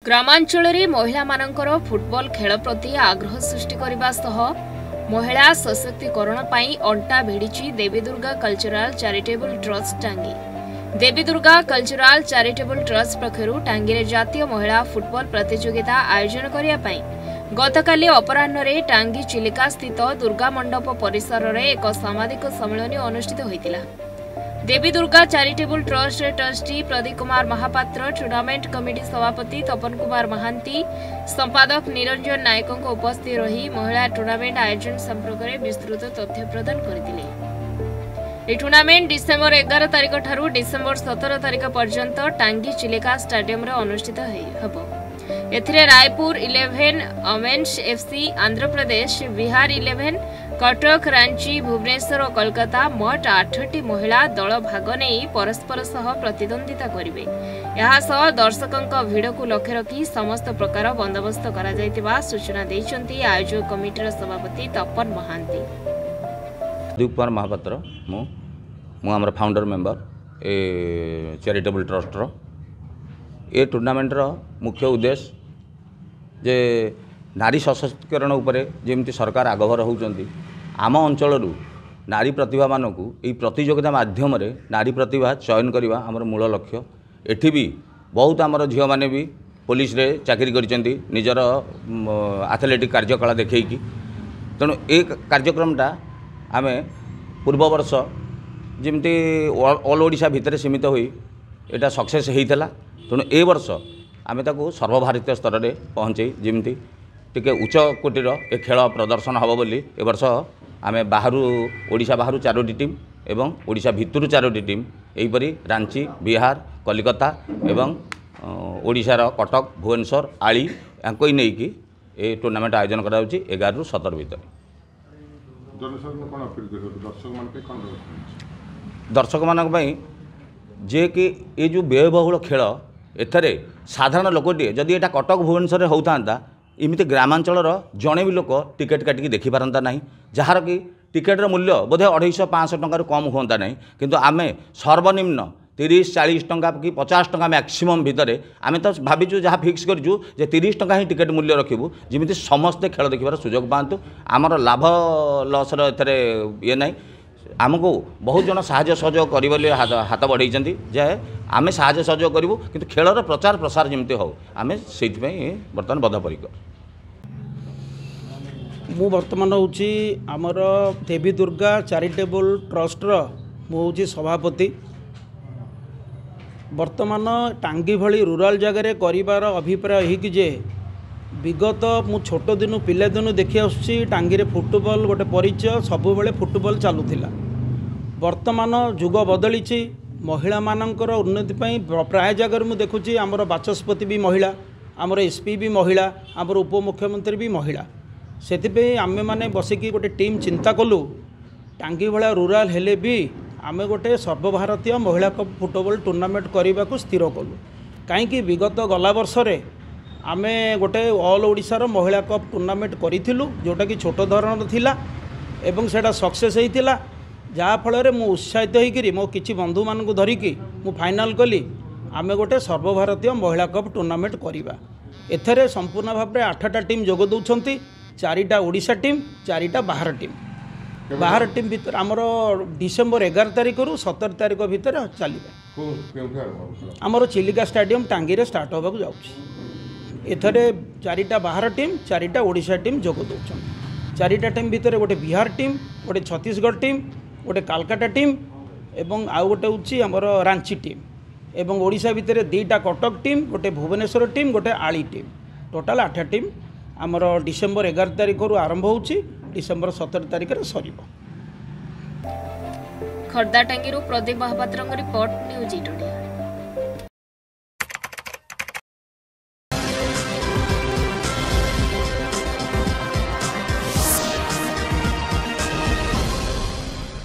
ग्रामांचल महिला मानकर फुटबॉल खेल प्रति आग्रह सृष्टि करने सह महिला सशक्तिकरण पर अंटा भिड़ी देवी दुर्गा कल्चरल चैरिटेबल ट्रस्ट टांगी। देवी दुर्गा कल्चरल चैरिटेबल ट्रस्ट पक्षर टांगी जातीय महिला फुटबॉल प्रतियोगिता आयोजन करने गतकाली अपराह्न टांगी चिलिका स्थित दुर्गा मंडप परिसर में एक सामाजिक सम्मेलन अनुष्ठित होता। Devi Durga charitable trust trustee Pradeep Kumar Mahapatra, tournament committee सभापति तपन कुमार महांती, संपादक निरंजन नायक उपस्थित रही महिला टूर्नामेंट आयोजन संपर्क में विस्तृत तथ्य प्रदान करते। टूर्नामेंट डिसेम्बर 11 तारिख ठारू डिसेम्बर 17 तारिख पर्यंत टांगी चिलिका स्टेडियम रे अनुष्ठित हेबो। एथिरे रायपुर 11 अमेन्स एफसी, आंध्र प्रदेश, बिहार 11, कटक, रांची, भुवनेश्वर और कोलकाता मोट 8टी महिला दल भाग नहीं परस्पर सह प्रतिद्वंदिता करेंगे। यह दर्शकों भिड़ को लक्ष्य रखी समस्त प्रकार बंदोबस्त करा सूचना देइछन्ती आयोजक कमिटीर सभापति तपन महांती। प्रदीप कुमार महापात्र, मु फाउंडर मेंबर ए चैरिटेबल ट्रस्ट ए टूर्नामेंटर मुख्य उद्देश्य जे नारी सशक्तिकरण उपरे जेमती सरकार आगभर होउचंती आम अंचल नारी प्रतिभा मानक यही प्रतियोगिता माध्यम रे नारी प्रतिभा चयन करवा आमर मूल लक्ष्य। एठी भी बहुत आमर झील माने भी पुलिस रे चाकरी करिसेंती निजर एथलेटिक कार्यकला देखैकी। तेणु ए कार्यक्रमटा आमे पूर्व वर्ष जेमती ऑल ओडिशा भितर सीमित होई एटा सक्सेस होइतला। तेणु ए वर्ष आमे ताको सर्वभारतीय स्तर में पहुँचे जमी टिके उच्च कोटीर ए खेल प्रदर्शन हम बोली ए वर्ष आमे बाहरु ओडिशा बाहरु 4टी टीम एवं ओडिशा भितरु 4टी टीम एहीपरी रांची, बिहार, कलिकता एवं ओडिशार कटक, भुवनेश्वर, आली यांको नहीं कि ए टूर्नामेंट आयोजन करा 11 रु 17 भितर। दर्शक मान जे कि ये जो व्ययबहुल खेल एथरे साधारण लोकटे जदि एटा कटक भुवनेश्वर होता इमिति ग्रामांचल जड़े भी लोक टिकेट काटिकी देखी पारंता नहीं, जार कि टिकेटर मूल्य बोधे 250-500 टंका कम होता नहीं, किंतु आमे सर्वनिम्न 30-40 टंका कि 50 टंका मैक्सिमम भितर आमे तो भाविचु जहाँ फिक्स करूँ जे 30 टंका ही टिकेट मूल्य रखिबू जमी समस्ते खेल देखिबार सुजोग पातु। आमर लाभ लसर एथरे ये नहीं, आमको बहुत जन साहाय्य सहयोग करें हाथ बढ़े जे आम साहाय्य सहयोग करूँ कि खेलर प्रचार प्रसार जमी हो आम से बर्तमान बद्धपरिकर। मु बर्तमान हूँ आमर देवी दुर्गा चैरिटेबल ट्रस्टर मुझे सभापति। बर्तमान टांगी भली रूराल जगार कर अभिप्राय यही कि जे विगत मु छोट दिन पिला दिन देखी आसुची टांगी फुटबॉल गोटे परिचय सब बेले फुटबॉल चलुला। वर्तमान जुग बदली महिला मानकर उन्नति प्राय जगह मुझे देखुची आमर बाचस्पति भी महिला, आमर एसपी भी महिला, आमर उपमुख्यमंत्री भी महिला। से आमे माने बसिकी गोटे टीम चिंता कलु टांगी भाया रूराल हेले भी आमे गोटे सर्वभारतीय महिला कप फुटबॉल टूर्नामेंट करने को स्थिर कलु। कहीं विगत गला वर्ष आमे गोटे ऑल ओडिशार महिला कप टूर्नामेंट करूँ जोटा कि छोट धरण थिला एवं सेटा सक्सेस होता जहाँ फल मु उत्साहित होकर मो किसी बंधु मान धरिकी मु फाइनाल कली आमे गोटे सर्वभारतीय महिला कप टूर्नामेंट करवा। एथरे संपूर्ण भाव में 8टा टीम जोग दौरान, 4टा ओडिशा टीम, 4टा बाहर टीम। बाहर टीम भीतर आमर डिसेम्बर 11 तारिख रु 17 तारिख भितर चलिए आमर चिलिका स्टेडियम टांगी स्टार्ट होगा जाऊँगी। एथरे 4टा बाहर टीम, 4टा ओडिशा टीम जोग दौरान। 4टा टीम भितर गोटे बिहार टीम, गोटे छत्तीसगढ़ टीम, गोटे कालकाटा टीम एवं आउ गोटे हूँ आमर रांची टीम एवं ओडिशा भितर 2टा कटक टीम, गोटे भुवनेश्वर टीम, गोटे आली टीम। टोटाल 8 टीम आमर डिसेम्बर 11 तारिख रु आरंभ हो डिसेम्बर 17 तारिख सर। खर्दा टांगी प्रदीप महापात्र रिपोर्ट न्यूज 18।